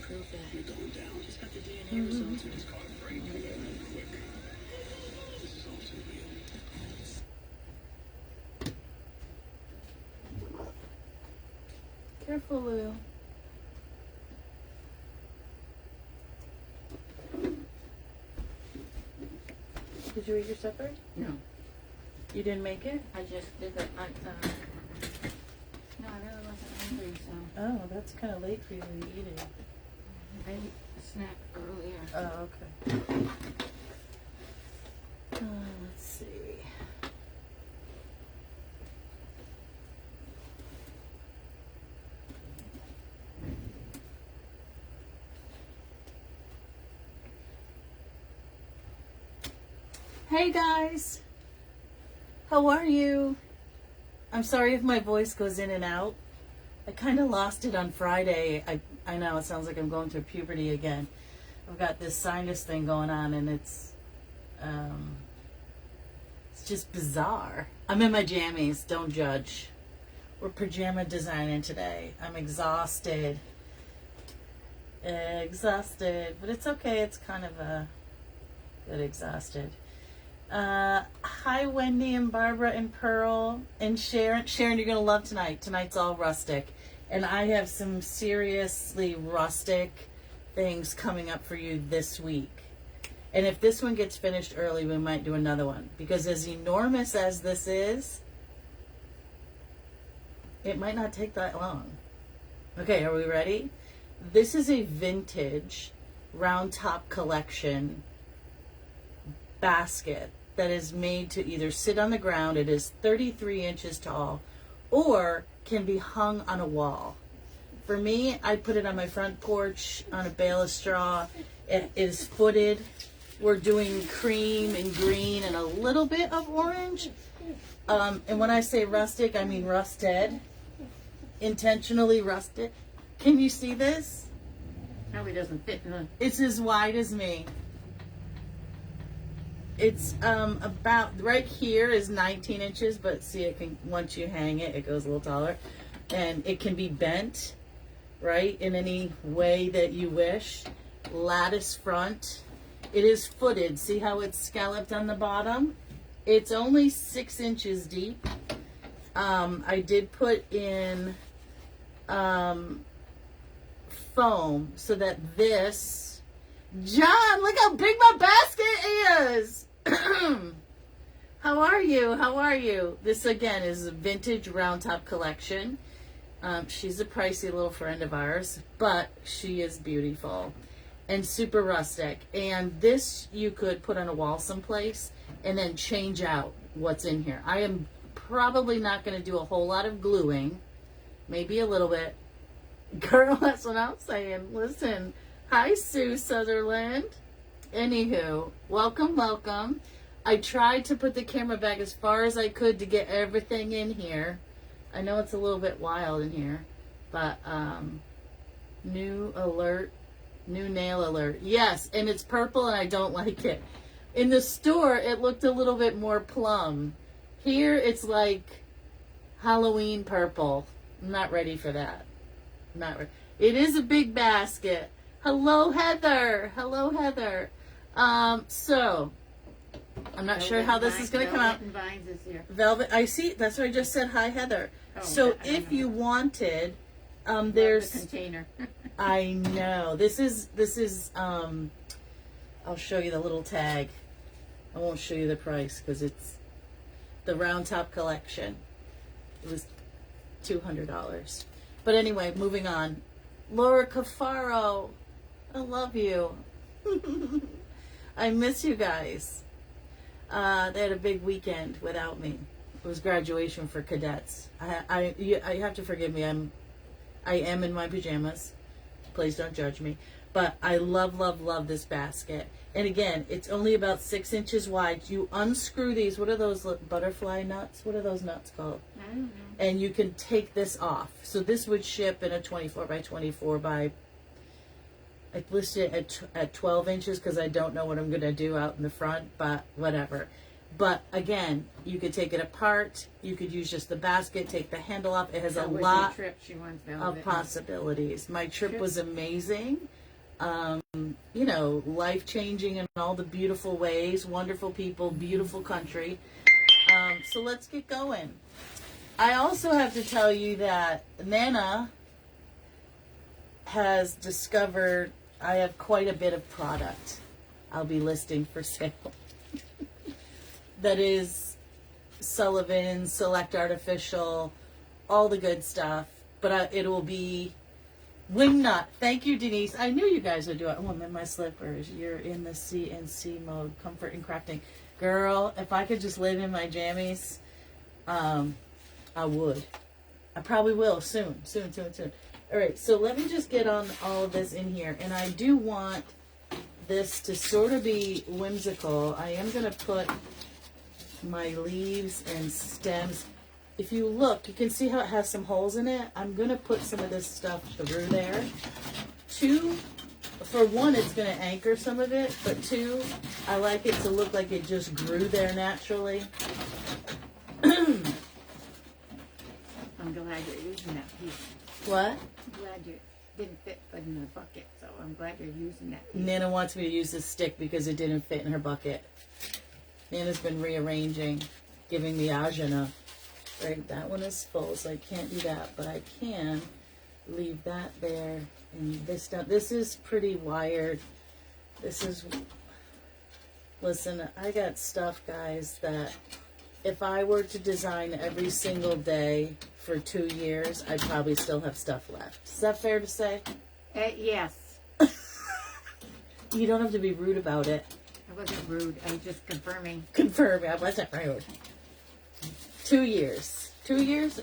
prove that. You're going down. Just got the DNA results. We just caught a break. Quick. This is all too real. Careful, Lou. Did you eat your supper? No. You didn't make it? I just did that. No, I really wasn't hungry, so Oh, that's kind of late for you to be eating. I ate a snack earlier. Oh, okay. Let's see. Hey guys, how are you? I'm sorry if my voice goes in and out. I kind of lost it on Friday. I know it sounds like I'm going through puberty again. I've got this sinus thing going on, and it's just bizarre. I'm in my jammies. Don't judge. We're pajama designing today. I'm exhausted. But it's okay. It's kind of a good exhausted. Hi, Wendy and Barbara and Pearl and Sharon. Sharon, you're going to love tonight. Tonight's all rustic. And I have some seriously rustic things coming up for you this week. And if this one gets finished early, we might do another one. Because as enormous as this is, it might not take that long. Okay, are we ready? This is a vintage round top collection basket that is made to either sit on the ground, it is 33 inches tall, or can be hung on a wall. For me, I put it on my front porch on a bale of straw. It is footed. We're doing cream and green and a little bit of orange. And when I say rustic, I mean rusted. Intentionally rusted. Can you see this? Probably doesn't fit in the... It's as wide as me. It's about right here is 19 inches, but see, it can, once you hang it, it goes a little taller, and it can be bent, right, in any way that you wish. Lattice front. It is footed. See how it's scalloped on the bottom? It's only 6 inches deep. I did put in foam so that this... John, look how big my basket is! How are you? How are you? This again is a vintage round top collection. She's a pricey little friend of ours, but she is beautiful and super rustic. And this you could put on a wall someplace and then change out what's in here. I am probably not going to do a whole lot of gluing, maybe a little bit. Girl, that's what I'm saying. Listen, hi Sue Sutherland. Anywho, welcome, welcome. I tried to put the camera back as far as I could to get everything in here. I know it's a little bit wild in here, but new alert, new nail alert. Yes, and it's purple and I don't like it. In the store, it looked a little bit more plum. Here, it's like Halloween purple. I'm not ready for that. Not ready. It is a big basket. Hello, Heather. Hello, Heather. So, I'm not sure how this is going to come out. Velvet and Vines is here. Velvet, I see. That's why I just said hi, Heather. Oh, So, I if know. you wanted, The there's. container. I know. This is. I'll show you the little tag. I won't show you the price because it's the round top collection. It was $200. But anyway, moving on. Laura Cafaro, I love you. I miss you guys. They had a big weekend without me. It was graduation for cadets. I have to forgive me. I am in my pajamas. Please don't judge me. But I love this basket. And again, it's only about 6 inches wide. You unscrew these. What are those butterfly nuts? What are those nuts called? I don't know. And you can take this off. So this would ship in a 24 by 24 by, I listed it at 12 inches because I don't know what I'm going to do out in the front, but whatever. But again, you could take it apart. You could use just the basket, take the handle off. It has a How was lot your trip? She wants of velvet. possibilities. My trip was amazing. You know, life changing in all the beautiful ways, wonderful people, beautiful country. So let's get going. I also have to tell you that Nana has discovered I have quite a bit of product I'll be listing for sale. That is Sullivan, Select Artificial, all the good stuff. But it will be Wingnut. Thank you, Denise. I knew you guys would do it. Oh, I'm in my slippers. You're in the CNC mode, comfort and crafting. Girl, if I could just live in my jammies, I would. I probably will soon. All right, so let me just get on all of this in here. And I do want this to sort of be whimsical. I am going to put my leaves and stems. If you look, you can see how it has some holes in it. I'm going to put some of this stuff through there. Two, for one, it's going to anchor some of it. But two, I like it to look like it just grew there naturally. I'm glad you're using that piece. What? I'm glad you didn't fit in the bucket, so I'm glad you're using that piece. Nana wants me to use this stick because it didn't fit in her bucket. Nana's been rearranging, giving me ajna. Right, that one is full, so I can't do that, but I can leave that there. And this down. This is pretty wired. This is. Listen, I got stuff, guys, that if I were to design every single day for 2 years, I'd probably still have stuff left. Is that fair to say? Yes. You don't have to be rude about it. I wasn't rude. I was just confirming. Confirm, I wasn't rude. 2 years. 2 years?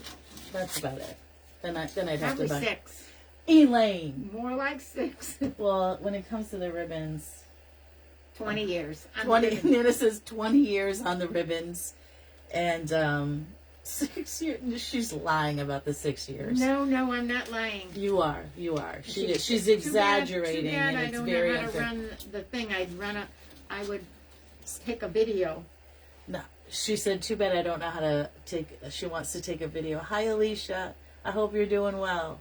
That's about it. Then I'd have Probably to buy 6. Elaine. More like 6. Well, when it comes to the ribbons, 20 years. 20. Nana says 20 years on the ribbons, and 6 years. She's lying about the 6 years. No, I'm not lying. You are. She's exaggerating, Too bad and I it's don't very know how to unfair. run the thing. I would take a video. No, she said, too bad I don't know how to she wants to take a video. Hi, Alicia. I hope you're doing well.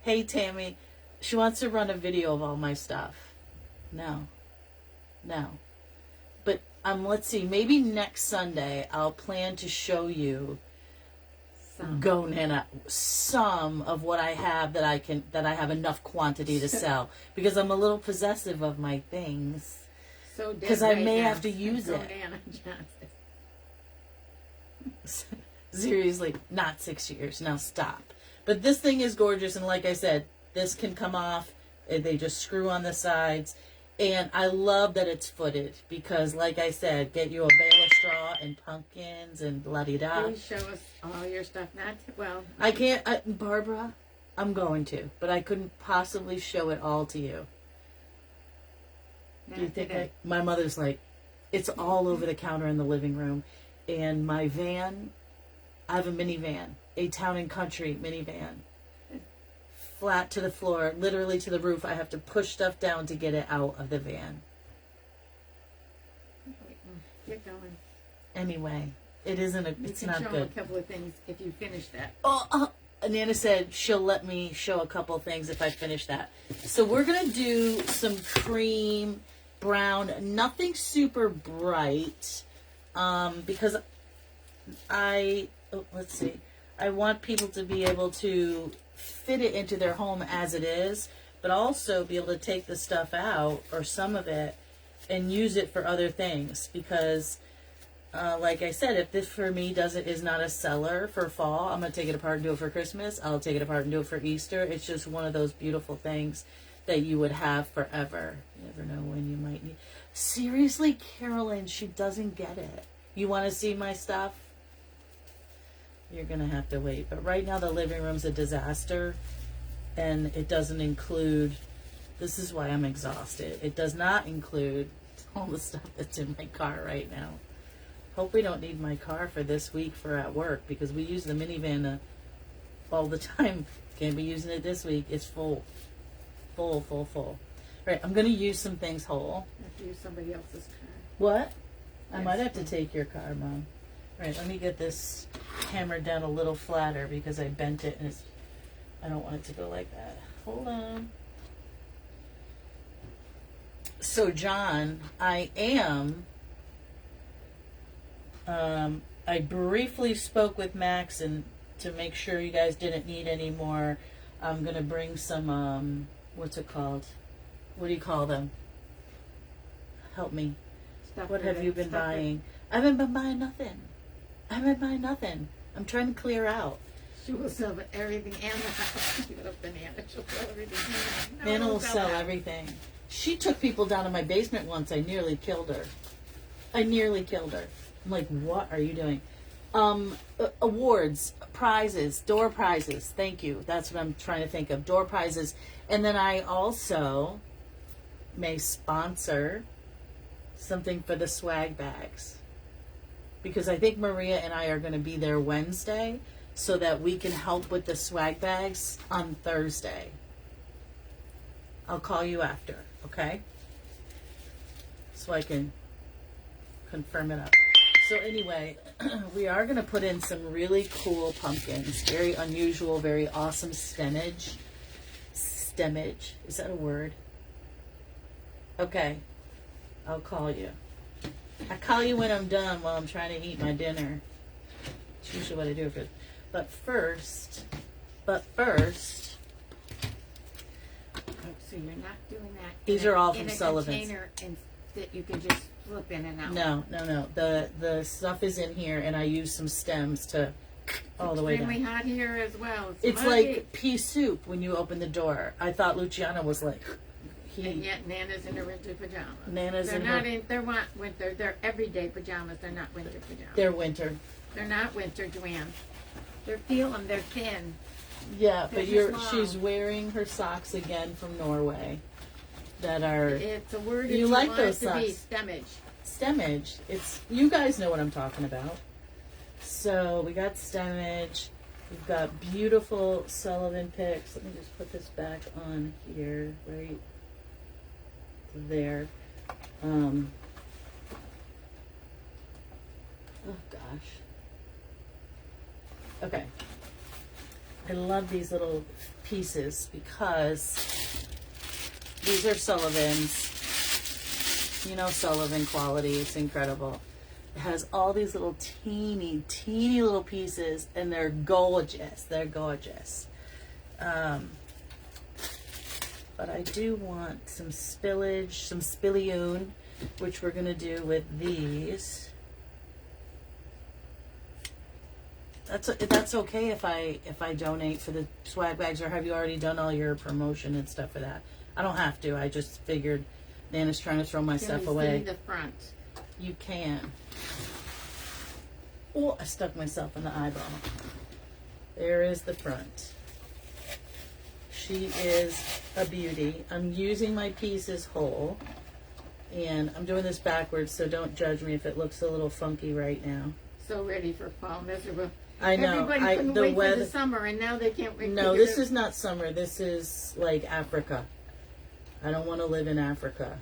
Hey, Tammy. She wants to run a video of all my stuff. No. But, let's see. Maybe next Sunday I'll plan to show you, go Nana, some of what I have that I have enough quantity to sell. Because I'm a little possessive of my things. So Because I may have to use it. Anna Johnson. Seriously, not 6 years. Now stop. But this thing is gorgeous, and like I said, this can come off. They just screw on the sides. And I love that it's footed because, like I said, get you a bale of straw and pumpkins and la-di-da. Please show us all your stuff. I can't, Barbara, I'm going to, but I couldn't possibly show it all to you. Do you think my mother's like, it's all over the counter in the living room. And my van, I have a minivan, a town and country minivan. Flat to the floor, literally to the roof. I have to push stuff down to get it out of the van. Get going. Anyway, it's not You can show good. a couple of things if you finish that. Nana said she'll let me show a couple of things if I finish that. So we're going to do some cream, brown, nothing super bright, because let's see. I want people to be able to fit it into their home as it is, but also be able to take the stuff out, or some of it, and use it for other things. Because, like I said, if this for me is not a seller for fall, I'm going to take it apart and do it for Christmas. I'll take it apart and do it for Easter. It's just one of those beautiful things that you would have forever. You never know when you might need. Seriously, Carolyn, she doesn't get it. You want to see my stuff? You're going to have to wait. But right now the living room's a disaster, and it doesn't include, this is why I'm exhausted. It does not include all the stuff that's in my car right now. Hope we don't need my car for this week for at work, because we use the minivan all the time. Can't be using it this week. It's full. All right, I'm going to use some things whole. I have to use somebody else's car. What? I Yes. might have to take your car, Mom. All right, let me get this hammered down a little flatter because I bent it and I don't want it to go like that. Hold on. So John, I briefly spoke with Max and to make sure you guys didn't need any more. I'm gonna bring some what's it called? What do you call them? Help me. Stuff What for have the- you been stuff for- buying? I haven't been buying nothing. I haven't been buying nothing. I'm trying to clear out. She will sell everything and the house. You got a banana. She'll sell everything. No, Nana will don't sell that. everything. She took people down to my basement once. I nearly killed her. I'm like, what are you doing? Awards, prizes, door prizes. Thank you. That's what I'm trying to think of. Door prizes. And then I also may sponsor something for the swag bags. Because I think Maria and I are going to be there Wednesday so that we can help with the swag bags on Thursday. I'll call you after, okay? So I can confirm it up. So anyway, we are going to put in some really cool pumpkins. Very unusual, very awesome stemmage. Stemmage. Is that a word? Okay. I'll call you. I call you when I'm done while I'm trying to eat my dinner. It's usually what I do for it. But first, So you're not doing that. These in are a- all from in a Sullivan's. container and that you can just flip in and out. no. The stuff is in here and I use some stems to all the way Extremely down. hot here as well. It's muggy. like pea soup when you open the door. I thought Luciana was like, And yet Nana's in her winter pajamas. Nana's they're in not her- in. They're winter. They're everyday pajamas. They're not winter pajamas. they're winter. They're not winter, Joanne. They're feel them. They're thin. Yeah, but They're just she's long. wearing her socks again from Norway that are It's a word. You if like want those it to be socks? stemmage. stemmage. It's, you guys know what I'm talking about. So we got stemmage. We've got beautiful Sullivan picks. Let me just put this back on here, right there. Oh gosh. Okay. I love these little pieces because these are Sullivan's. You know Sullivan quality. It's incredible. It has all these little teeny little pieces, and they're gorgeous. They're gorgeous. But I do want some spillage, some spillione, which we're gonna do with these. That's okay if I donate for the swag bags, or have you already done all your promotion and stuff for that? I don't have to. I just figured Nana's trying to throw my Can stuff we away. see the front? You can. Oh, I stuck myself in the eyeball. There is the front. She is a beauty. I'm using my pieces whole. And I'm doing this backwards, so don't judge me if it looks a little funky right now. So ready for fall, miserable. I know. Everybody couldn't The wait for weather. the summer, and now they can't wait. No, to this get is not summer. This is like Africa. I don't want to live in Africa.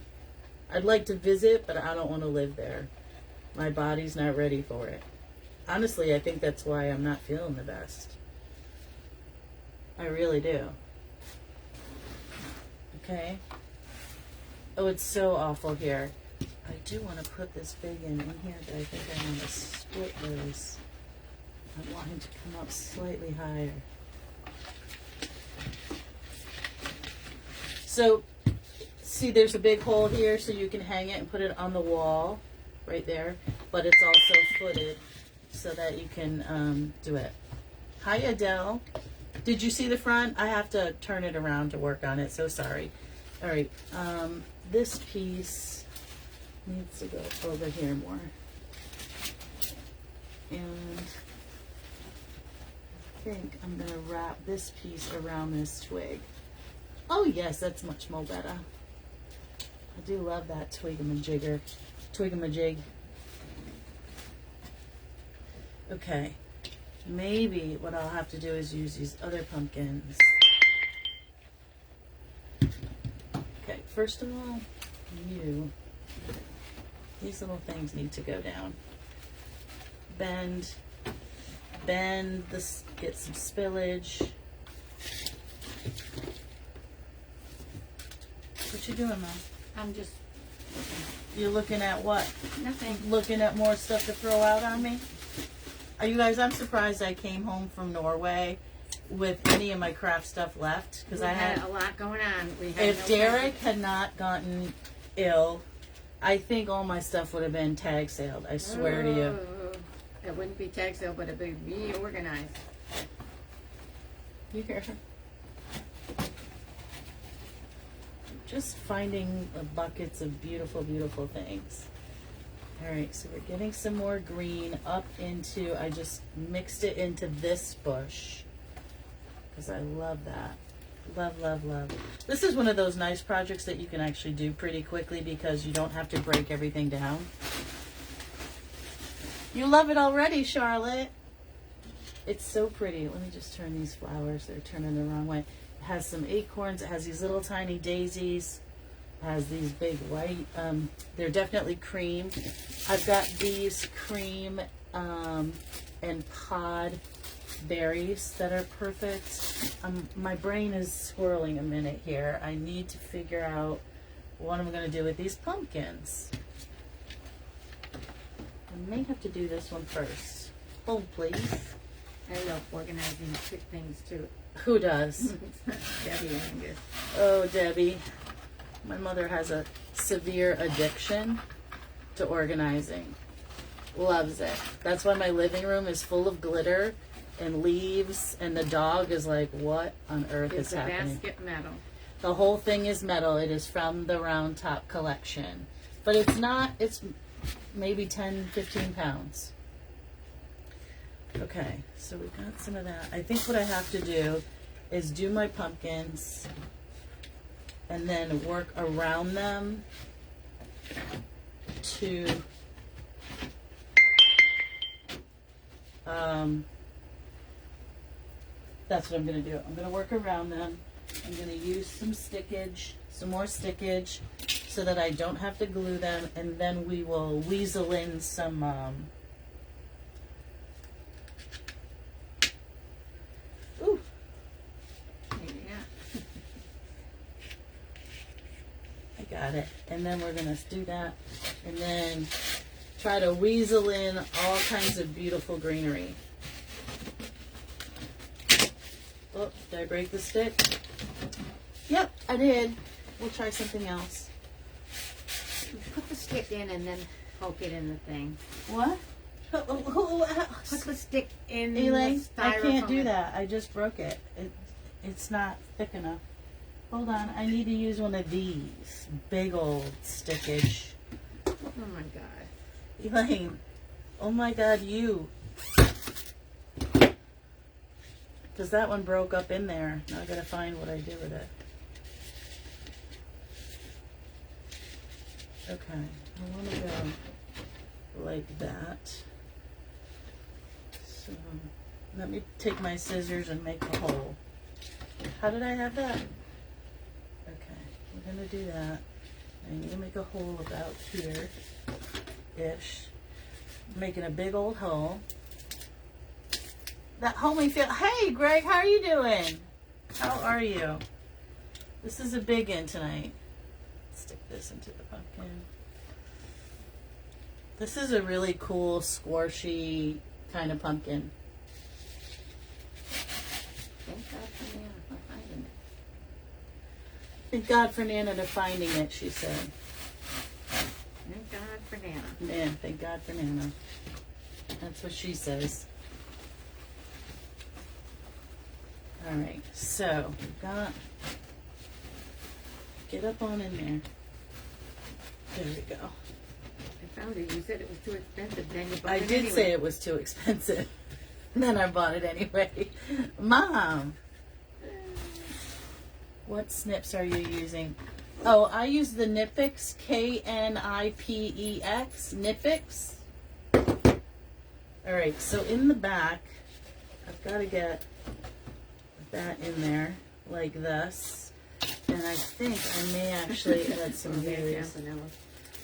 I'd like to visit, but I don't want to live there. My body's not ready for it. Honestly, I think that's why I'm not feeling the best. I really do. Okay. Oh, it's so awful here. I do want to put this big in here, but I think I want to split those. I want him to come up slightly higher. So, see, there's a big hole here, so you can hang it and put it on the wall, right there. But it's also footed, so that you can do it. Hi, Adele. Did you see the front? I have to turn it around to work on it, so sorry. All right, this piece needs to go over here more. And I think I'm gonna wrap this piece around this twig. Oh yes, that's much more better. I do love that twigamajig. Okay, maybe what I'll have to do is use these other pumpkins. Okay, first of all, these little things need to go down. Bend this, get some spillage. What you doing, Mom? I'm just You're looking at what? Nothing. Looking at more stuff to throw out on me? Are you guys, I'm surprised I came home from Norway with any of my craft stuff left. Because We I had had, a lot going on. We had if no Derek had not gotten ill, I think all my stuff would have been tag sailed. I swear to you. Oh, it wouldn't be tag sale, but it would be organized. Here. Just finding buckets of beautiful, beautiful things. All right, so we're getting some more green up into, I just mixed it into this bush because I love that. Love, love, love. This is one of those nice projects that you can actually do pretty quickly because you don't have to break everything down. You love it already, Charlotte. It's so pretty. Let me just turn these flowers. They're turning the wrong way. It has some acorns. It has these little tiny daisies. It has these big white. They're definitely cream. I've got these cream and pod berries that are perfect. My brain is swirling a minute here. I need to figure out what I'm going to do with these pumpkins. I may have to do this one first. Hold, please. I love organizing quick things too. Who does? Debbie Angus. Oh, Debbie. My mother has a severe addiction to organizing. Loves it. That's why my living room is full of glitter and leaves, and the dog is like, what on earth It's is a happening? basket metal. The whole thing is metal. It is from the Round Top collection. But it's not, it's maybe 10, 15 pounds. Okay, so we got some of that. I think what I have to do is do my pumpkins and then work around them to that's what I'm going to do. I'm going to work around them. I'm going to use some stickage, some more stickage, so that I don't have to glue them, and then we will weasel in some ooh, Maybe not. I got it. And then we're going to do that, and then try to weasel in all kinds of beautiful greenery. Oh, did I break the stick? Yep, I did. We'll try something else. Put the stick in and then poke it in the thing. What? Put the stick in Elaine, the I can't styrofoam. do that. I just broke it. It's not thick enough. Hold on. I need to use one of these big old stickage. Oh my god. Elaine, oh my God, you. Because that one broke up in there. Now I gotta find what I do with it. Okay, I want to go like that. So let me take my scissors and make a hole. How did I have that? Okay, we're gonna do that. I need to make a hole about here-ish. Making a big old hole. That homie feel. Hey, Greg, how are you doing? How are you? This is a big one tonight. Stick this into the pumpkin. This is a really cool, squashy kind of pumpkin. Thank God for Nana for finding it. Thank God for Nana to finding it, she said. Thank God for Nana. Man, thank God for Nana. That's what she says. All right, so we've got, get up on in there. There we go. I found it. You said it was too expensive. Then you bought I it did anyway. say it was too expensive. And then I bought it anyway. Mom, what snips are you using? Oh, I use the Knipex, Knipex, Knipex. All right, so in the back, I've got to get that in there like this. And I think I may actually add some Okay, berries. Campanella.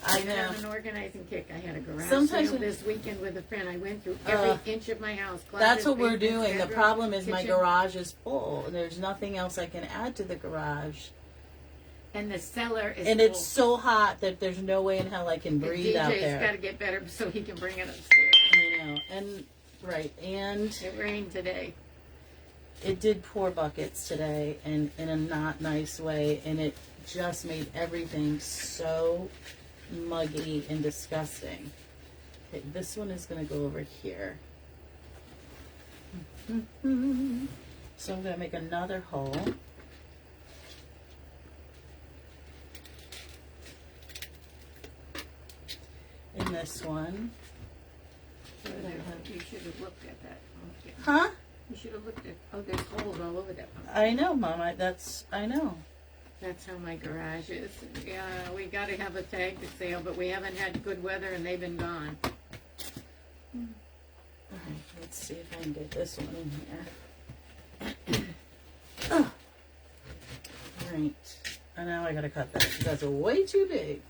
I I'm know. on an organizing kick. I had a garage Sometimes sale when- this weekend with a friend. I went through every inch of my house. Closet, That's what we're basement, doing. The bedroom, problem is my kitchen. garage is full. And there's nothing else I can add to the garage. And the cellar is And it's full. so hot that there's no way in hell I can And breathe out DJ's got there. to get better so he can bring it upstairs. I know. And, right. And It rained today. it did pour buckets today, and in a not nice way. And it just made everything so muggy and disgusting. Okay, this one is going to go over here. So I'm going to make another hole. In this one. You should have looked at that. Okay. Huh? You should have looked at. Oh, there's holes all over that one. I know, Mom. I know. That's how my garage is. Yeah, we got to have a tag to sale, but we haven't had good weather and they've been gone. Alright, let's see if I can get this one in here. Oh. Alright. And now I gotta cut that because that's way too big.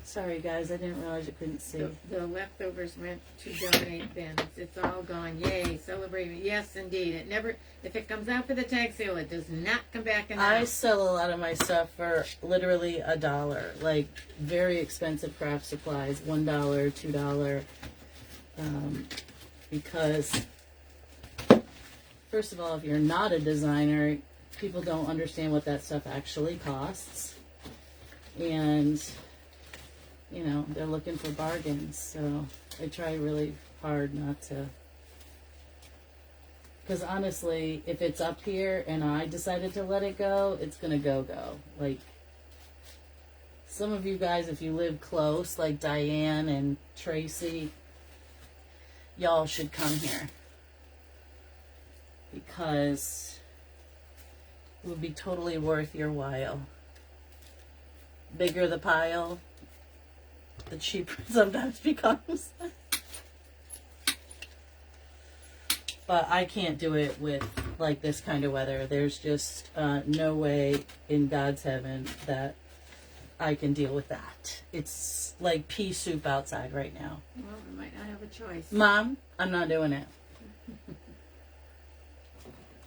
Sorry guys, I didn't realize you couldn't see. The leftovers went to donate bins. It's all gone. Yay, celebrating. Yes, indeed. It never, if it comes out for the tag sale, it does not come back in the I house. sell a lot of my stuff for literally $1. Like very expensive craft supplies, $1, $2. Because first of all, if you're not a designer, people don't understand what that stuff actually costs. And you know, they're looking for bargains. So I try really hard not to. Because honestly, if it's up here and I decided to let it go, it's going to go. Like, some of you guys, if you live close, like Diane and Tracy, y'all should come here. Because it would be totally worth your while. Bigger the pile, the cheaper it sometimes becomes. But I can't do it with like this kind of weather. There's just no way in God's heaven that I can deal with that. It's like pea soup outside right now. Well, we might not have a choice. Mom, I'm not doing it.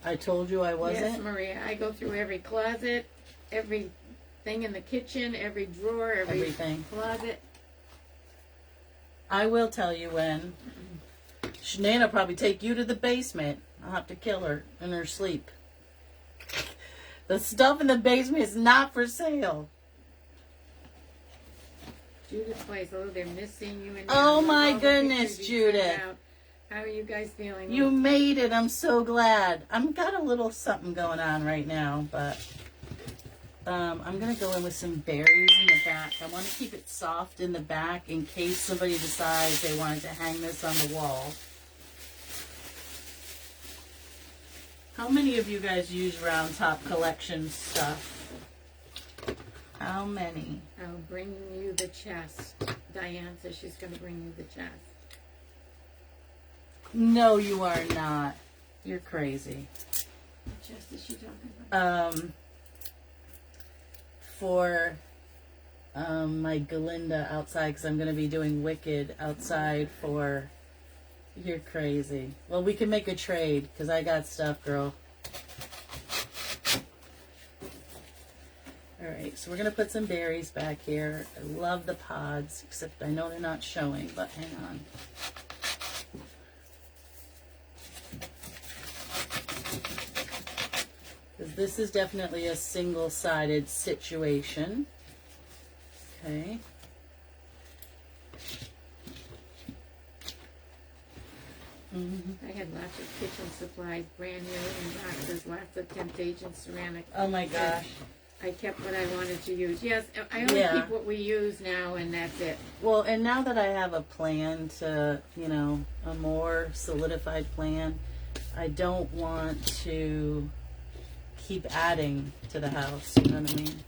I told you I wasn't. Yes, Maria. I go through every closet, every thing in the kitchen, every drawer, Everything. closet. I will tell you when. Shanae will probably take you to the basement. I'll have to kill her in her sleep. The stuff in the basement is not for sale. Judith's place. Oh, they're missing you. And Oh, all my the goodness, pictures you sent Judith. out. How are you guys feeling? You made it. I'm so glad. I've got a little something going on right now, but I'm going to go in with some berries in the back. I want to keep it soft in the back in case somebody decides they wanted to hang this on the wall. How many of you guys use Round Top Collection stuff? How many? I'll bring you the chest. Diane says she's going to bring you the chest. No, you are not. You're crazy. What chest is she talking about? For my Galinda outside, because I'm going to be doing Wicked outside for... You're crazy. Well, we can make a trade, because I got stuff, girl. Alright, so we're going to put some berries back here. I love the pods, except I know they're not showing, but hang on. Because this is definitely a single-sided situation. Okay. I had lots of kitchen supplies, brand new in boxes, lots of Temptation ceramic. Oh my gosh. I kept what I wanted to use. Yes, I only Yeah. keep what we use now, and that's it. Well, and now that I have a plan to, you know, a more solidified plan, I don't want to keep adding to the house, you know what I mean?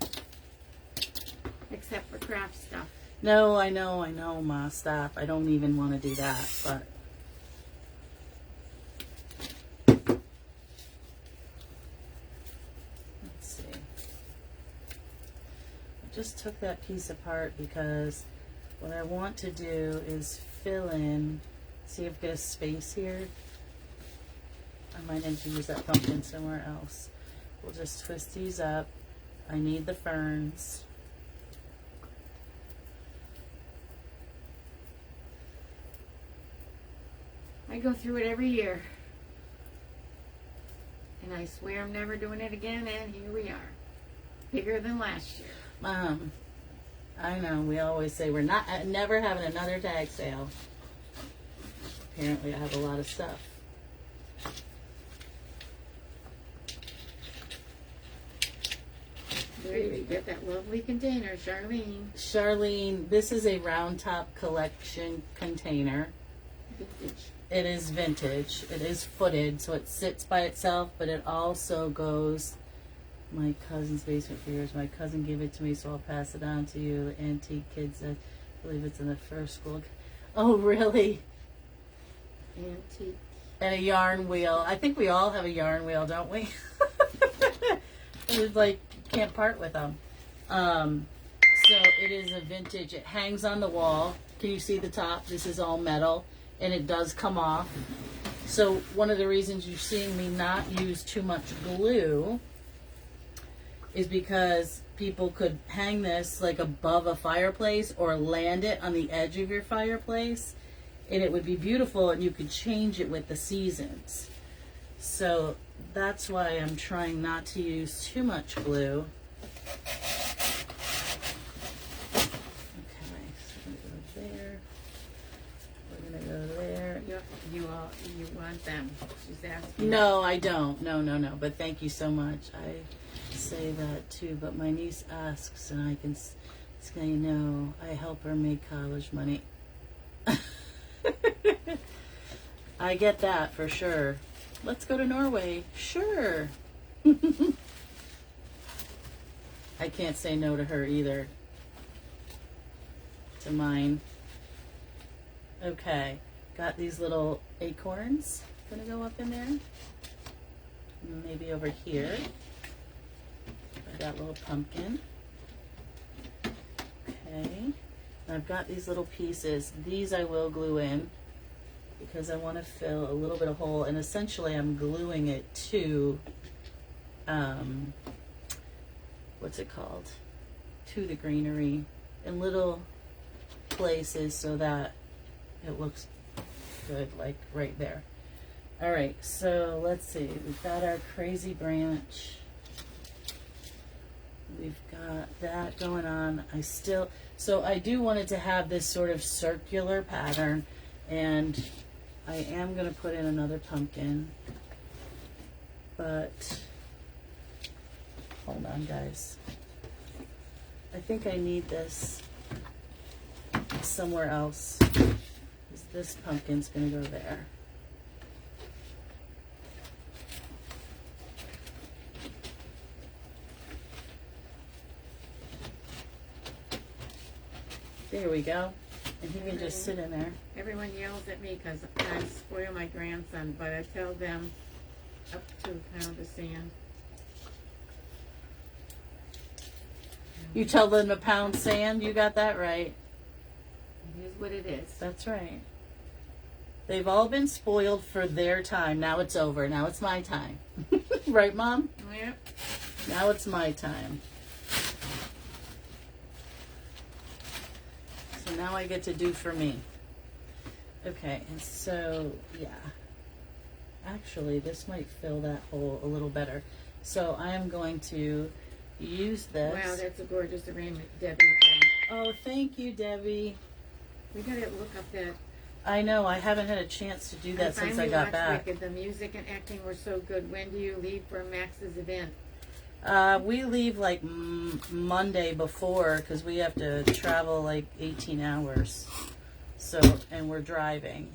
Except for craft stuff. No, I know, Ma, stop. I don't even want to do that, but... Let's see. I just took that piece apart because what I want to do is fill in, see if I get a space here. I might need to use that pumpkin somewhere else. We'll just twist these up. I need the ferns. I go through it every year. And I swear I'm never doing it again, and here we are. Bigger than last year. I know, we always say we're never having another tag sale. Apparently I have a lot of stuff. Where do we get that lovely container, Charlene? Charlene, this is a Round Top Collection container. Vintage. It is vintage. It is footed, so it sits by itself, but it also goes... My cousin's basement for years. My cousin gave it to me, so I'll pass it on to you. The antique kids, I believe it's in the first school. Oh, really? Antique. And a yarn wheel. I think we all have a yarn wheel, don't we? It's like, can't part with them. So it is a vintage. It hangs on the wall. Can you see the top? This is all metal, and it does come off. So one of the reasons you're seeing me not use too much glue is because people could hang this like above a fireplace or land it on the edge of your fireplace, and it would be beautiful, and you could change it with the seasons. So that's why I'm trying not to use too much glue. Okay, so we're gonna go there. We're gonna go there. You want them? She's asking. No, I don't. No. But thank you so much. I say that too. But my niece asks, and I can say no. I help her make college money. I get that for sure. Let's go to Norway. Sure. I can't say no to her either. To mine. Okay. Got these little acorns. Gonna go up in there. Maybe over here. I got a little pumpkin. Okay. And I've got these little pieces. These I will glue in because I want to fill a little bit of hole, and essentially I'm gluing it to what's it called? To the greenery in little places so that it looks good, like right there. All right, so let's see. We've got our crazy branch. We've got that going on. So I do want it to have this sort of circular pattern, and I am going to put in another pumpkin, but hold on, guys. I think I need this somewhere else. This pumpkin's going to go there. There we go. And he can just sit in there. Everyone yells at me because I spoil my grandson, but I tell them up to a pound of sand. You tell them to pound sand, you got that right. It is what it is. That's right. They've all been spoiled for their time. Now it's over. Now it's my time. Right, Mom? Yep. Now it's my time. So now I get to do for me. Okay, and so, yeah. Actually, this might fill that hole a little better. So I am going to use this. Wow, that's a gorgeous arrangement, Debbie. Oh, thank you, Debbie. We gotta look up that. I know, I haven't had a chance to do that since I got back. Wicked. The music and acting were so good. When do you leave for Max's event? We leave like Monday before because we have to travel like 18 hours. So, and we're driving.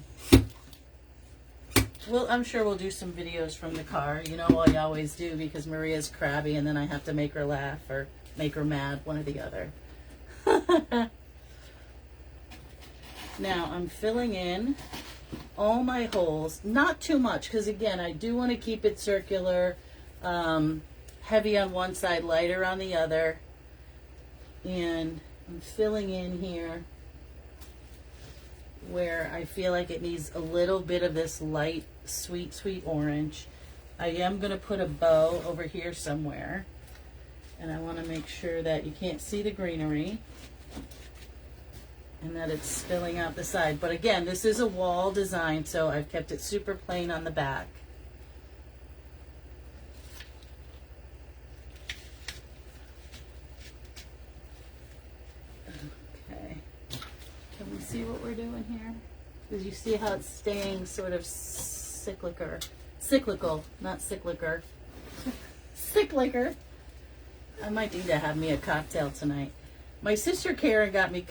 Well, I'm sure we'll do some videos from the car. You know, I always do because Maria's crabby and then I have to make her laugh or make her mad, one or the other. Now, I'm filling in all my holes. Not too much because, again, I do want to keep it circular. Heavy on one side, lighter on the other. And I'm filling in here where I feel like it needs a little bit of this light sweet, sweet orange. I am going to put a bow over here somewhere. And I want to make sure that you can't see the greenery. And that it's spilling out the side. But again, this is a wall design, so I've kept it super plain on the back. Okay. Can we see what we're doing here? Because you see how it's staying sort of cyclical, not cyclical. Cyclical. I might need to have me a cocktail tonight. My sister Karen got me,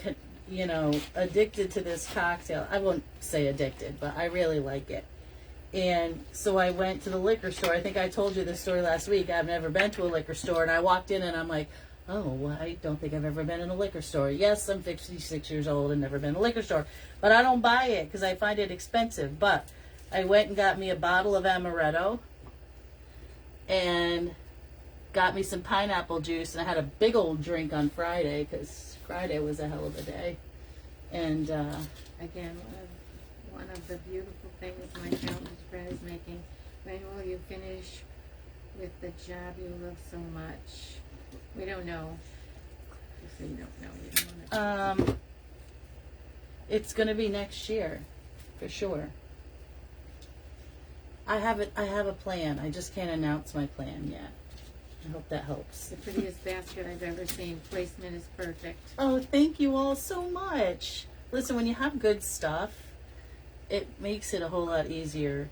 addicted to this cocktail. I won't say addicted, but I really like it. And so I went to the liquor store. I think I told you this story last week. I've never been to a liquor store. And I walked in and I'm like, oh, well, I don't think I've ever been in a liquor store. Yes, I'm 56 years old and never been in a liquor store. But I don't buy it because I find it expensive. But I went and got me a bottle of amaretto and got me some pineapple juice. And I had a big old drink on Friday because Friday was a hell of a day. And again, one of the beautiful things my accountant friend is making. When will you finish with the job you love so much? We don't know. So you don't know. You don't want to. It's going to be next year, for sure. I have a plan. I just can't announce my plan yet. I hope that helps. The prettiest basket I've ever seen. Placement is perfect. Oh, thank you all so much. Listen, when you have good stuff, it makes it a whole lot easier.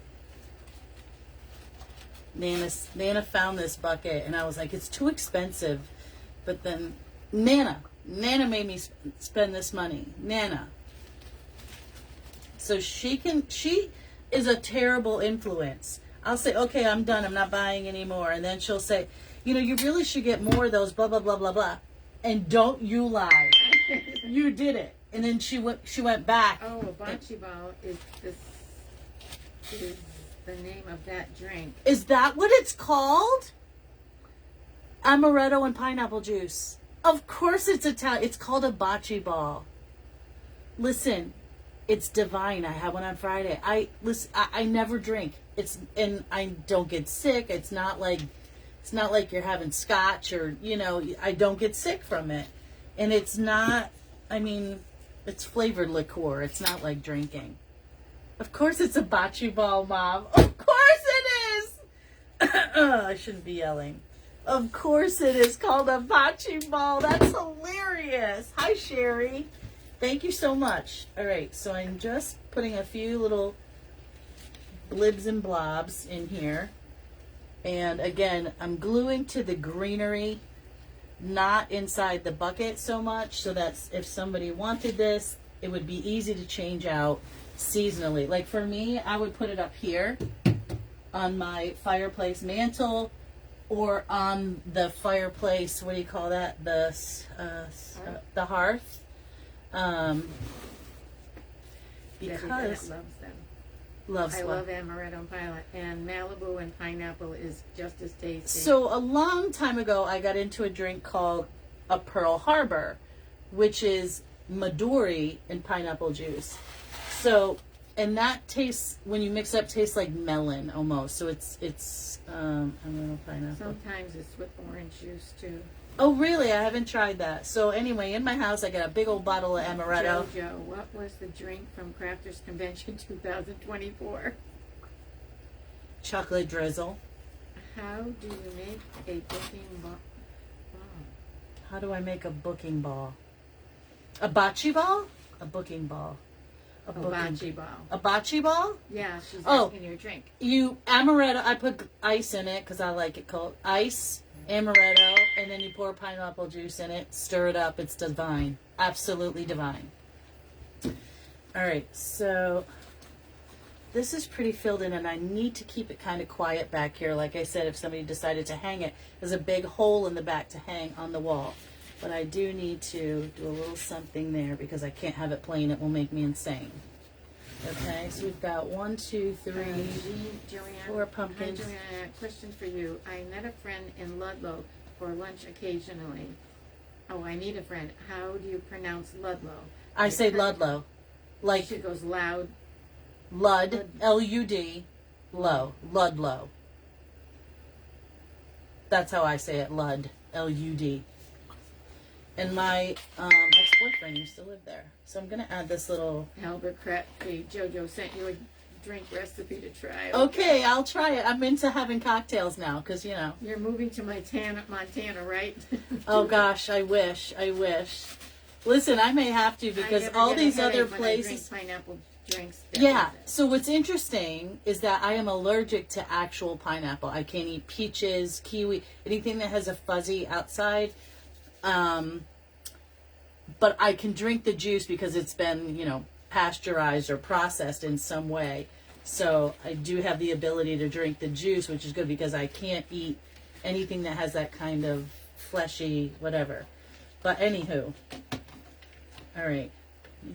Nana found this bucket, and I was like, it's too expensive. But then Nana made me spend this money. Nana. So she is a terrible influence. I'll say, okay, I'm done. I'm not buying anymore. And then she'll say, you really should get more of those, blah, blah, blah, blah, blah. And don't you lie. You did it. And then she went back. Oh, a bocce ball is the name of that drink. Is that what it's called? Amaretto and pineapple juice. Of course it's Italian. It's called a bocce ball. Listen, it's divine. I had one on Friday. I never drink. And I don't get sick. It's not like you're having scotch or, I don't get sick from it. And it's not, it's flavored liqueur. It's not like drinking. Of course it's a bocce ball, Mom. Of course it is. I shouldn't be yelling. Of course it is called a bocce ball. That's hilarious. Hi, Sherry. Thank you so much. All right, so I'm just putting a few little blibs and blobs in here. And again, I'm gluing to the greenery, not inside the bucket so much, so that if somebody wanted this, it would be easy to change out seasonally. Like for me, I would put it up here on my fireplace mantle or on the fireplace, what do you call that? The hearth. Because loves them. Loves I what? love amaretto and pilot, and Malibu and pineapple is just as tasty. So a long time ago, I got into a drink called a Pearl Harbor, which is Midori and pineapple juice. So, and that tastes, when you mix it up, tastes like melon almost. So it's amaretto pineapple. Sometimes it's with orange juice too. Oh, really? I haven't tried that. So anyway, in my house, I got a big old bottle of amaretto. Jojo, what was the drink from Crafters Convention 2024? Chocolate drizzle. How do you make a booking ball? How do I make a booking ball? A bocce ball? A booking ball. A bocce ball. A bocce ball? Yeah, she's Oh. asking your drink. Amaretto, I put ice in it because I like it cold. Ice, amaretto, and then you pour pineapple juice in it, stir it up. It's divine. Absolutely divine. All right, so this is pretty filled in, and I need to keep it kind of quiet back here. Like I said, if somebody decided to hang it, there's a big hole in the back to hang on the wall. But I do need to do a little something there because I can't have it plain. It will make me insane. Okay, so we've got 1, 2, 3, Joanne, 4 pumpkins. Hi, Joanne. Question for you. I met a friend in Ludlow for lunch occasionally. Oh, I need a friend. How do you pronounce Ludlow? I say Ludlow. Like She goes loud. Lud, L-U-D, Ludlow. That's how I say it, Lud, L-U-D. And my ex-boyfriend used to live there. So I'm going to add this little... Albert Crabtree, JoJo sent you a drink recipe to try. Okay, I'll try it. I'm into having cocktails now because, you know. You're moving to Montana, right? Oh, gosh, I wish. Listen, I may have to because all these other places... Pineapple drinks. Yeah, so what's interesting is that I am allergic to actual pineapple. I can't eat peaches, kiwi, anything that has a fuzzy outside. But I can drink the juice because it's been, you know, pasteurized or processed in some way. So I do have the ability to drink the juice, which is good because I can't eat anything that has that kind of fleshy whatever. But anywho, all right, let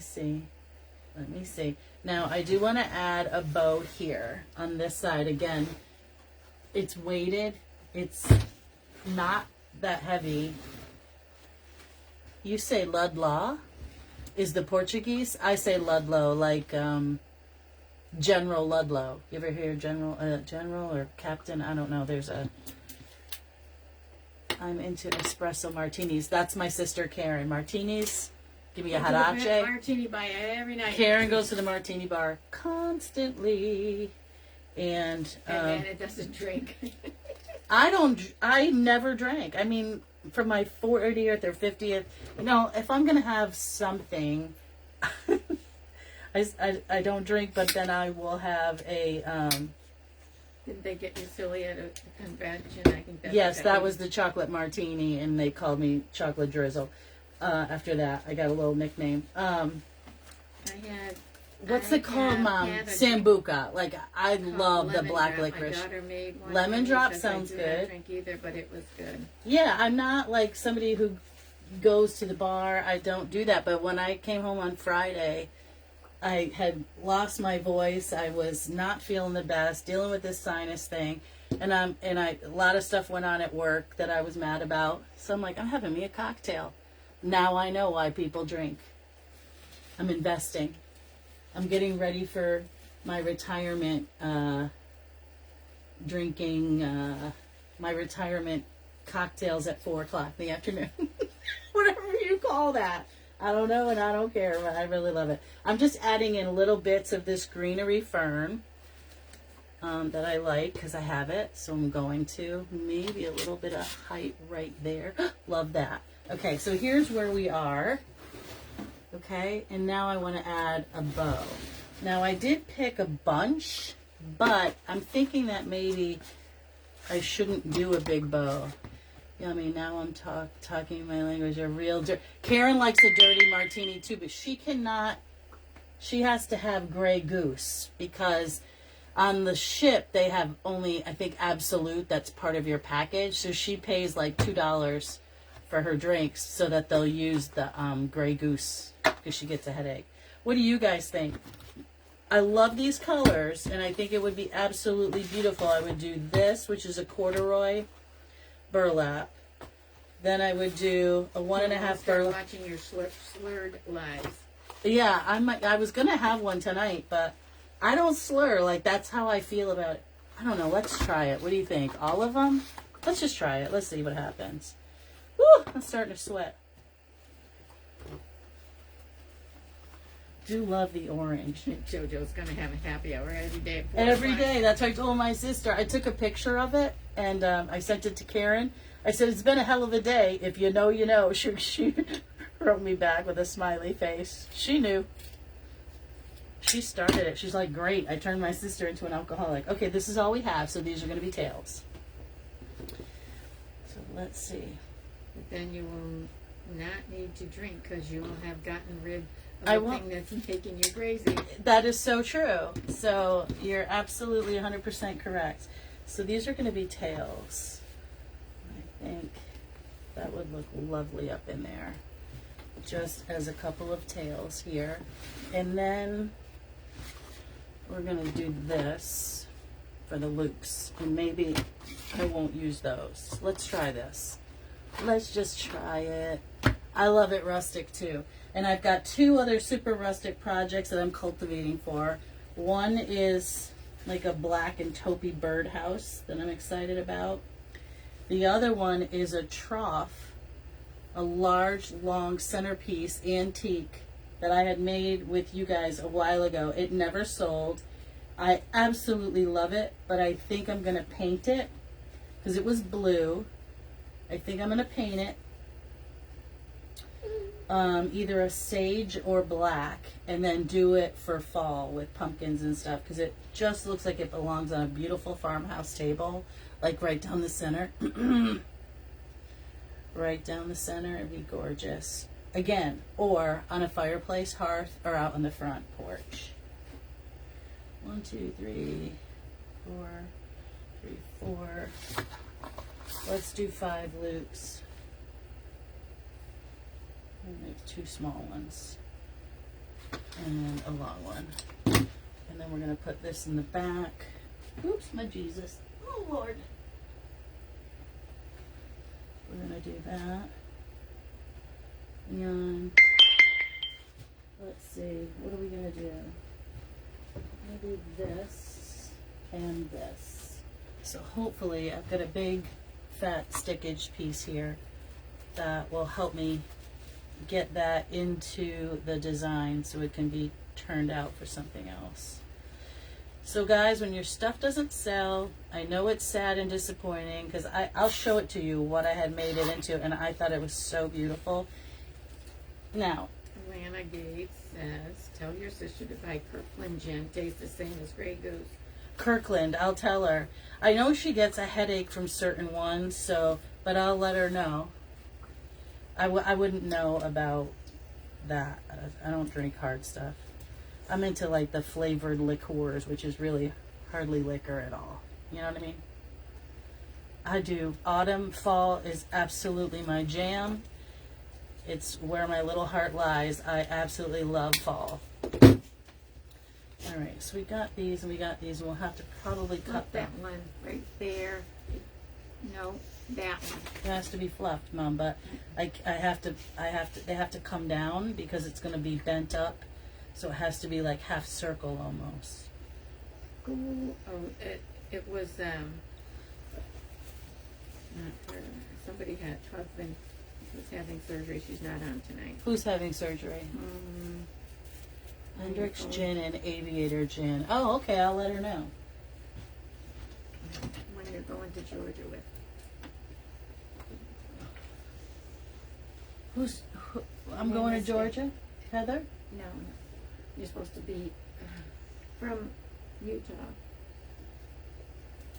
me see. Now I do want to add a bow here on this side. Again, it's weighted. It's not that heavy. You say Ludlow is the Portuguese. I say Ludlow, like General Ludlow. You ever hear General or Captain? I don't know. I'm into espresso martinis. That's my sister Karen. Martinis. Give me a Hadache. Martini by every night. Karen goes to the martini bar constantly, and it doesn't drink. I never drank. I mean, for my 40th or 50th, you know, if I'm gonna have something, I don't drink, but then I will have a. Did they get you silly at a convention? I think Yes, that was the chocolate martini, and they called me Chocolate Drizzle. After that, I got a little nickname. What's it called, Mom? Sambuca. Like, I love the black licorice. My daughter made one. Lemon drop sounds good. I didn't drink either, but it was good. Yeah, I'm not like somebody who goes to the bar. I don't do that. But when I came home on Friday, I had lost my voice. I was not feeling the best, dealing with this sinus thing. And a lot of stuff went on at work that I was mad about. So I'm like, I'm having me a cocktail. Now I know why people drink. I'm investing. I'm getting ready for my retirement drinking, my retirement cocktails at 4 o'clock in the afternoon. Whatever you call that. I don't know and I don't care, but I really love it. I'm just adding in little bits of this greenery fern that I like because I have it. So I'm going to maybe a little bit of height right there. Love that. Okay, so here's where we are. Okay, and now I want to add a bow. Now I did pick a bunch, but I'm thinking that maybe I shouldn't do a big bow. Yeah, I mean, now I'm talking my language. A real Karen likes a dirty martini too, but she cannot. She has to have Grey Goose because on the ship they have only, I think, Absolute. That's part of your package. So she pays like $2 for her drinks so that they'll use the Grey Goose because she gets a headache. What do you guys think? I love these colors and I think it would be absolutely beautiful. I would do this, which is a corduroy burlap. Then I would do a 1.5 burlap. Watching your slurred lives. Yeah, I was gonna have one tonight, but I don't slur. Like, that's how I feel about it. I don't know. Let's try it. What do you think? All of them? Let's just try it. Let's see what happens. Woo! I'm starting to sweat. Do love the orange. JoJo's gonna have a happy hour every day. Every day. That's what I told my sister. I took a picture of it and I sent it to Karen. I said, it's been a hell of a day. If you know, you know. She wrote me back with a smiley face. She knew. She started it. She's like, great. I turned my sister into an alcoholic. Okay, this is all we have, so these are going to be tails. So let's see. But then you will not need to drink because you will have gotten rid of the thing that's making you crazy. That is so true. So you're absolutely 100% correct. So these are going to be tails. I think that would look lovely up in there. Just as a couple of tails here. And then we're going to do this for the loops. And maybe I won't use those. Let's try this. Let's just try it. I love it rustic too. And I've got 2 other super rustic projects that I'm cultivating for. One is like a black and taupey birdhouse that I'm excited about. The other one is a trough, a large, long centerpiece antique that I had made with you guys a while ago. It never sold. I absolutely love it, but I think I'm going to paint it because it was blue. I think I'm going to paint it either a sage or black, and then do it for fall with pumpkins and stuff, because it just looks like it belongs on a beautiful farmhouse table, like right down the center. Right down the center, it'd be gorgeous. Again, or on a fireplace hearth or out on the front porch. 1, 2, 3, 4, 3, 4. Let's do 5 loops. We'll make 2 small ones and a long one. And then we're going to put this in the back. Oops, my Jesus. Oh, Lord. We're going to do that. And let's see, what are we going to do? I'm going to do this and this. So hopefully I've got a big fat stickage piece here that will help me get that into the design so it can be turned out for something else. So guys, when your stuff doesn't sell, I know it's sad and disappointing, because I'll show it to you what I had made it into, and I thought it was so beautiful. Now, Alana Gates says, tell your sister to buy Kirkland gin. Tastes the same as Grey Goose. Kirkland, I'll tell her. I know she gets a headache from certain ones, so, but I'll let her know. I wouldn't know about that. I don't drink hard stuff. I'm into like the flavored liqueurs, which is really hardly liquor at all. You know what I mean? I do. Autumn, fall is absolutely my jam. It's where my little heart lies. I absolutely love fall. All right, so we got these and we got these, and we'll have to probably cut that them. one right there. No, that one. It has to be fluffed, Mom, but they have to come down because it's going to be bent up, so it has to be like half circle almost. Ooh, oh, it was not her. Somebody had husband was having surgery. She's not on tonight. Who's having surgery? Hendrix Gin and Aviator Gin. Oh, okay, I'll let her know. When you're going to Georgia with. I'm going to Georgia? Heather? No. You're supposed to be from Utah.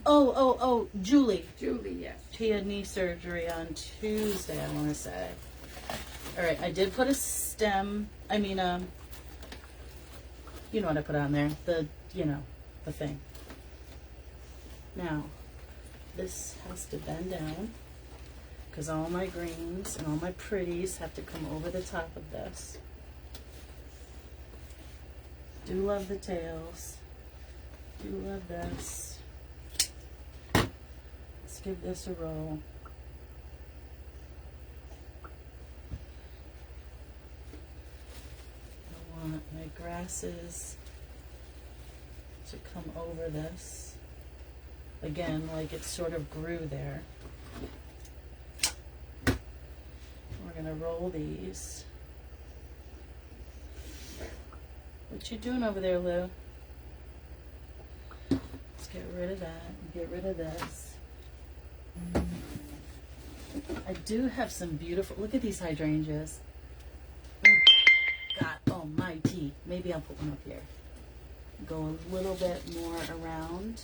Oh, Julie. Julie, yes. She had knee surgery on Tuesday, I want to say. All right, I did put a stem. You know what I put on there. The thing. Now, this has to bend down because all my greens and all my pretties have to come over the top of this. Do love the tails. Do love this. Let's give this a roll. I want my grasses to come over this. Again, like it sort of grew there. We're going to roll these. What you doing over there, Lou? Let's get rid of that and get rid of this. I do have some beautiful, look at these hydrangeas. Oh, God almighty. Maybe I'll put one up here. Go a little bit more around.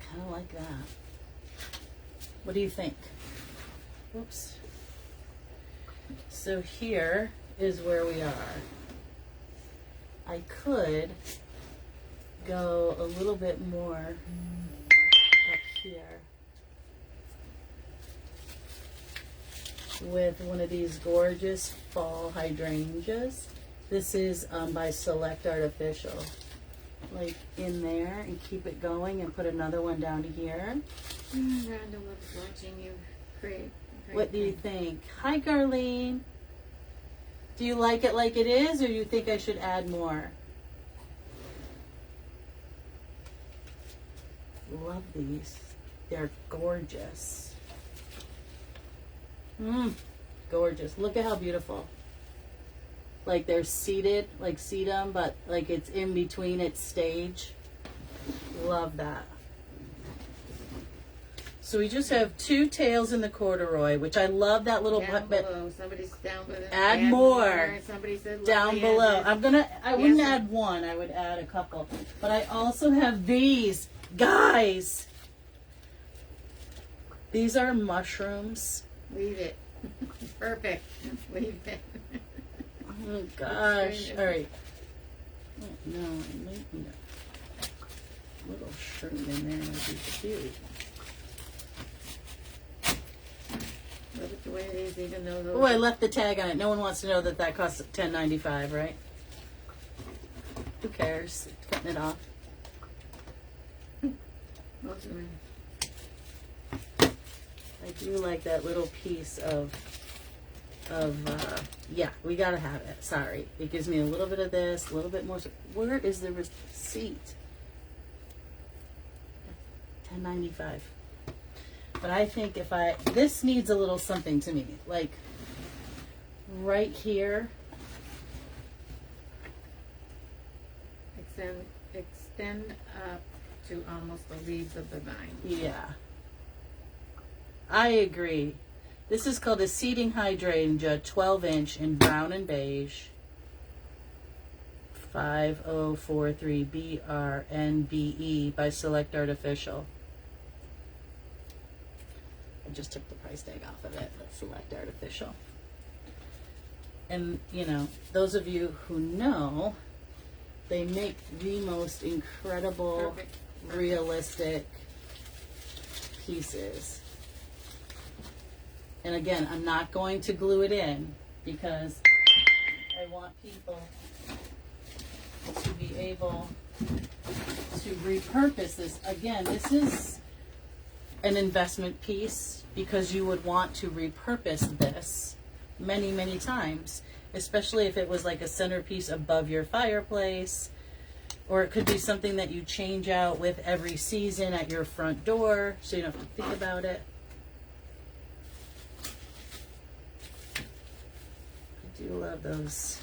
Kind of like that. What do you think? Whoops. So here is where we are. I could go a little bit more up here with one of these gorgeous fall hydrangeas. This is by Select Artificial. Like in there, and keep it going, and put another one down here. Rhonda loves watching you. Great. What do you think? Hi, Garlene. Do you like it like it is, or do you think I should add more? Love these. They're gorgeous. Gorgeous. Look at how beautiful. Like they're seated, like sedum, but like it's in between its stage. Love that. So we just have 2 tails in the corduroy, which I love that little Down below. Somebody's down below. Add more. Somebody said down lovely below. edges. I wouldn't Yes. add one, I would add a couple. But I also have these. Guys. These are mushrooms. Leave it. Perfect. Leave it. Oh gosh. All right. Oh, no, I might need a little shroom in there would be cute. Love it the way it is, even though those. Oh, I left the tag on it. No one wants to know that that costs $10.95, right? Who cares? Cutting it off. Most of them. I do like that little piece of yeah, we gotta have it. Sorry. It gives me a little bit of this, a little bit more. Where is the receipt? $10.95. But I think this needs a little something to me. Like, right here. Extend up to almost the leaves of the vine. Yeah. I agree. This is called a seeding hydrangea, 12-inch in brown and beige. 5043 BRNBE by Select Artificial. I just took the price tag off of it. That's Select Artificial. And, you know, those of you who know, they make the most incredible, Perfect. realistic pieces. And again, I'm not going to glue it in because I want people to be able to repurpose this. Again, this is an investment piece because you would want to repurpose this many, many times, especially if it was like a centerpiece above your fireplace, or it could be something that you change out with every season at your front door so you don't have to think about it. I do love those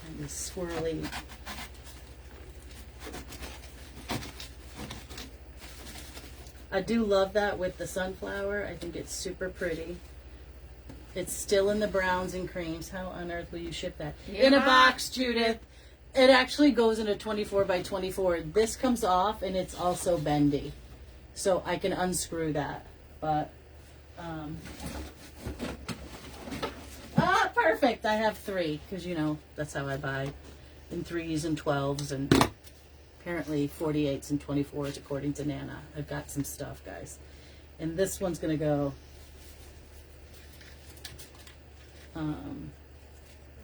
kind of swirly. I do love that with the sunflower. I think it's super pretty. It's still in the browns and creams. How on earth will you ship that? In a box, Judith. It actually goes in a 24 by 24. This comes off and it's also bendy. So I can unscrew that. But, perfect. I have 3 because, you know, that's how I buy in 3s and 12s and apparently 48s and 24s according to Nana. I've got some stuff, guys. And this one's going to go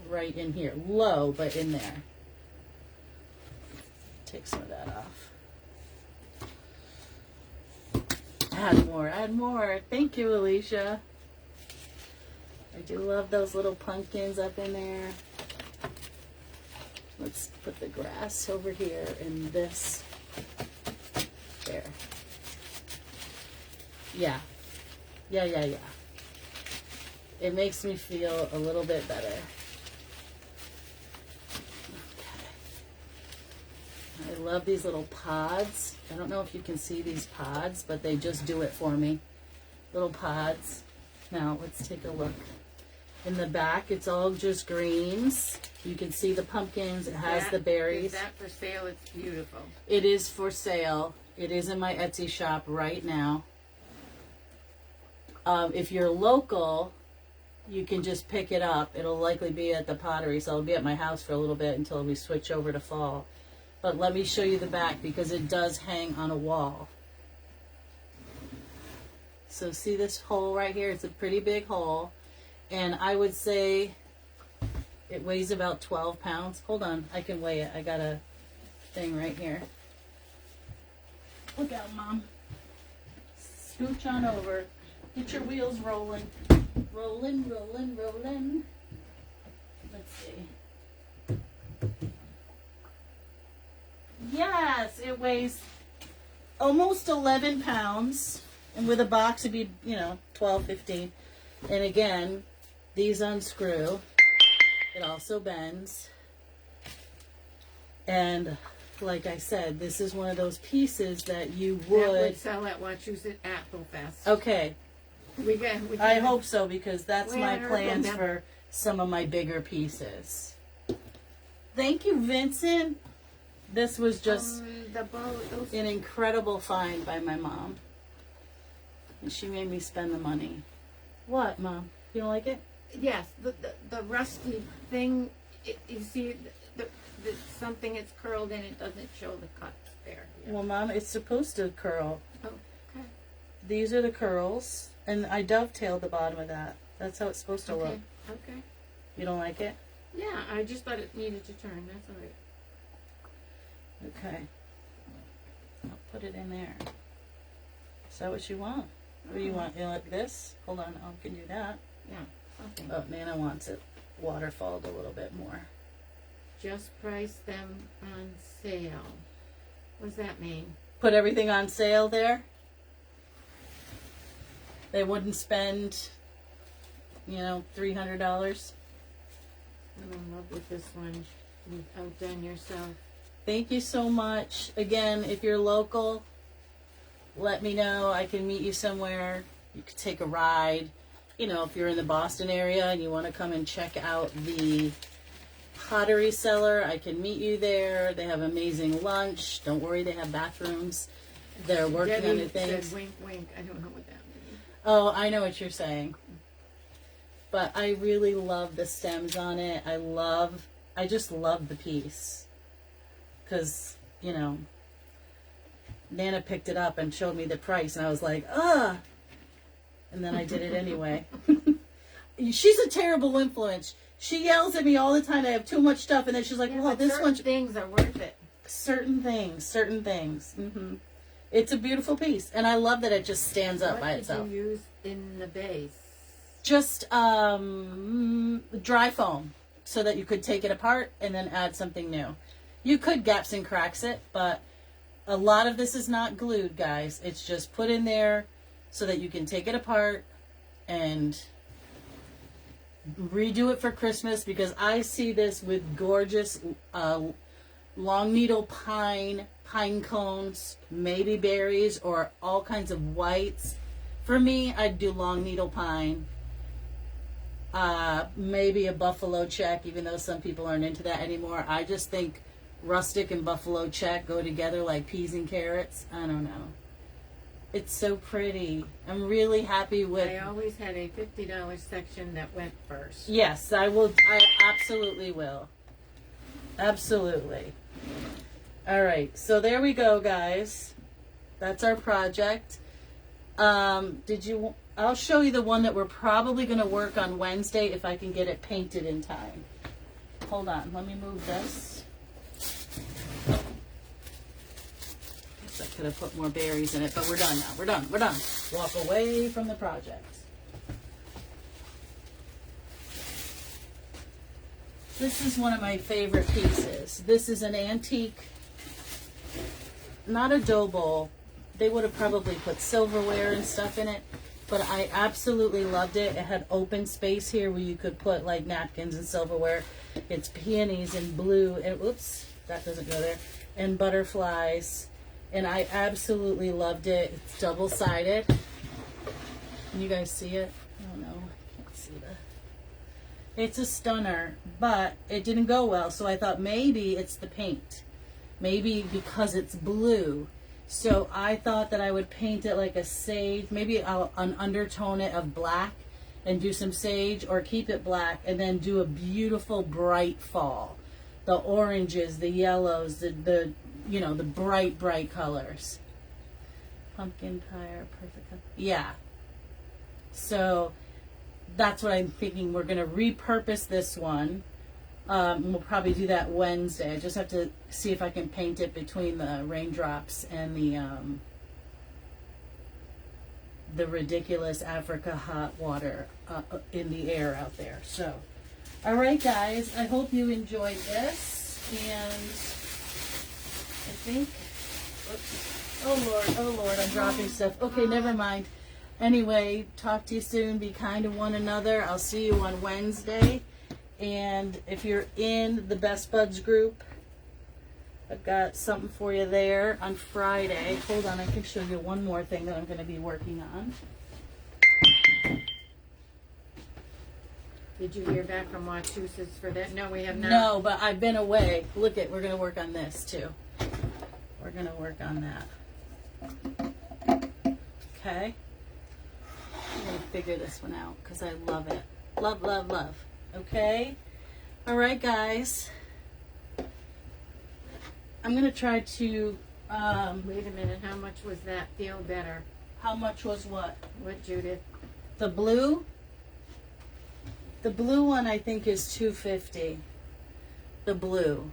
right in here. Low, but in there. Take some of that off. Add more, add more. Thank you, Alicia. I do love those little pumpkins up in there. Let's put the grass over here and this there. Yeah. Yeah. It makes me feel a little bit better. Okay. I love these little pods. I don't know if you can see these pods, but they just do it for me. Little pods. Now, let's take a look. In the back, it's all just greens. You can see the pumpkins. It has the berries. Is that for sale? It's beautiful. It is for sale. It is in my Etsy shop right now. If you're local, you can just pick it up. It'll likely be at the pottery, so I'll be at my house for a little bit until we switch over to fall. But let me show you the back because it does hang on a wall. So see this hole right here? It's a pretty big hole. And I would say it weighs about 12 pounds. Hold on, I can weigh it. I got a thing right here. Look out, Mom. Scooch on over. Get your wheels rolling. Rolling. Let's see. Yes, it weighs almost 11 pounds. And with a box, it'd be, 12, 15. And again, these unscrew. It also bends. And like I said, this is one of those pieces that you That would. would sell at Wachusett Apple Fest. Okay. I I hope so, because that's We my haven't heard plans from them. for some of my bigger pieces. Thank you, Vincent. This was just the boat. Those an incredible find by my mom. And she made me spend the money. What, Mom? You don't like it? Yes, the rusty thing. You see, the something it's curled and it doesn't show the cuts there. Yeah. Well, Mom, it's supposed to curl. Oh, okay. These are the curls, and I dovetailed the bottom of that. That's how it's supposed to look. Okay. Okay. You don't like it? Yeah, I just thought it needed to turn. That's all right. Okay. I'll put it in there. Is that what you want? Or you want like this? Hold on, I can do that. Yeah. Something. Oh, Nana wants it waterfalled a little bit more. Just price them on sale. What does that mean? Put everything on sale there. They wouldn't spend, $300. I'm in love with this one. You've outdone yourself. Thank you so much. Again, if you're local, let me know. I can meet you somewhere. You could take a ride. If you're in the Boston area and you want to come and check out the pottery cellar, I can meet you there. They have amazing lunch. Don't worry, they have bathrooms. They're working on Debbie new things. said wink, wink. I don't know what that means. Oh, I know what you're saying. But I really love the stems on it. I just love the piece. Because, Nana picked it up and showed me the price, and I was like, ugh. And then I did it anyway. She's a terrible influence. She yells at me all the time. I have too much stuff, and then she's like, Yeah, well, but this certain one's... things are worth it. Certain things. It's a beautiful piece, and I love that it just stands up by itself. What did you use in the base? Just dry foam, so that you could take it apart and then add something new. You could gaps and cracks it, but a lot of this is not glued, guys. It's just put in there so that you can take it apart and redo it for Christmas, because I see this with gorgeous long needle pine cones, maybe berries, or all kinds of whites. For me, I'd do long needle pine. Maybe a buffalo check, even though some people aren't into that anymore. I just think rustic and buffalo check go together like peas and carrots. I don't know. It's so pretty. I'm really happy with... I always had a $50 section that went first. Yes, I will. I absolutely will. Absolutely. All right. So there we go, guys. That's our project. I'll show you the one that we're probably going to work on Wednesday if I can get it painted in time. Hold on. Let me move this. Guess I could have put more berries in it, but we're done now. We're done. Walk away from the project. This is one of my favorite pieces. This is an antique, not a dough bowl. They would have probably put silverware and stuff in it, but I absolutely loved it. It had open space here where you could put like napkins and silverware. It's peonies in blue, and oops, that doesn't go there, and butterflies, and I absolutely loved it. It's double-sided. Can you guys see it? Oh no, I can't see that. It's a stunner, but it didn't go well, so I thought maybe it's the paint. Maybe because it's blue. So I thought that I would paint it like a sage, maybe I'll undertone it of black and do some sage, or keep it black and then do a beautiful bright fall. The oranges, the yellows, the bright colors. Pumpkin pie, perfect. Yeah. So that's what I'm thinking. We're going to repurpose this one. We'll probably do that Wednesday. I just have to see if I can paint it between the raindrops and the ridiculous Africa hot water in the air out there. So, all right, guys. I hope you enjoyed this, and I think. Oops. Oh Lord, I'm dropping stuff. Okay, never mind. Anyway, talk to you soon. Be kind to one another. I'll see you on Wednesday. And if you're in the Best Buds group, I've got something for you there on Friday. Hold on, I can show you one more thing that I'm going to be working on. Did you hear back from Wachusett for that? No, we have not. No, but I've been away. Look at, we're going to work on this too. We're going to work on that. Okay? I'm going to figure this one out because I love it. Love, love, love. Okay? All right, guys. I'm going to try to, Wait a minute. How much was that? Feel better. how much was what? What, Judith? The blue? The blue one I think is $2.50. The blue.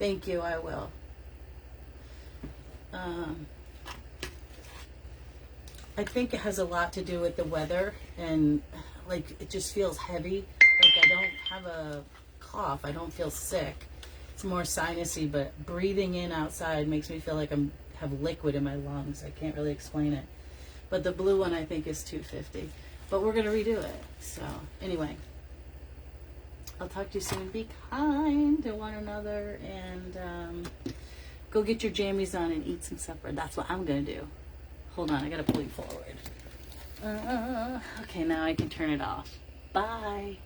Thank you, I will. I think it has a lot to do with the weather and like it just feels heavy. Like I don't have a cough. I don't feel sick. It's more sinusy, but breathing in outside makes me feel like I have liquid in my lungs. I can't really explain it. But the blue one I think is $2.50. But we're gonna redo it. So anyway, I'll talk to you soon. Be kind to one another and go get your jammies on and eat some supper. That's what I'm gonna do. Hold on, I gotta pull you forward. Okay, now I can turn it off. Bye.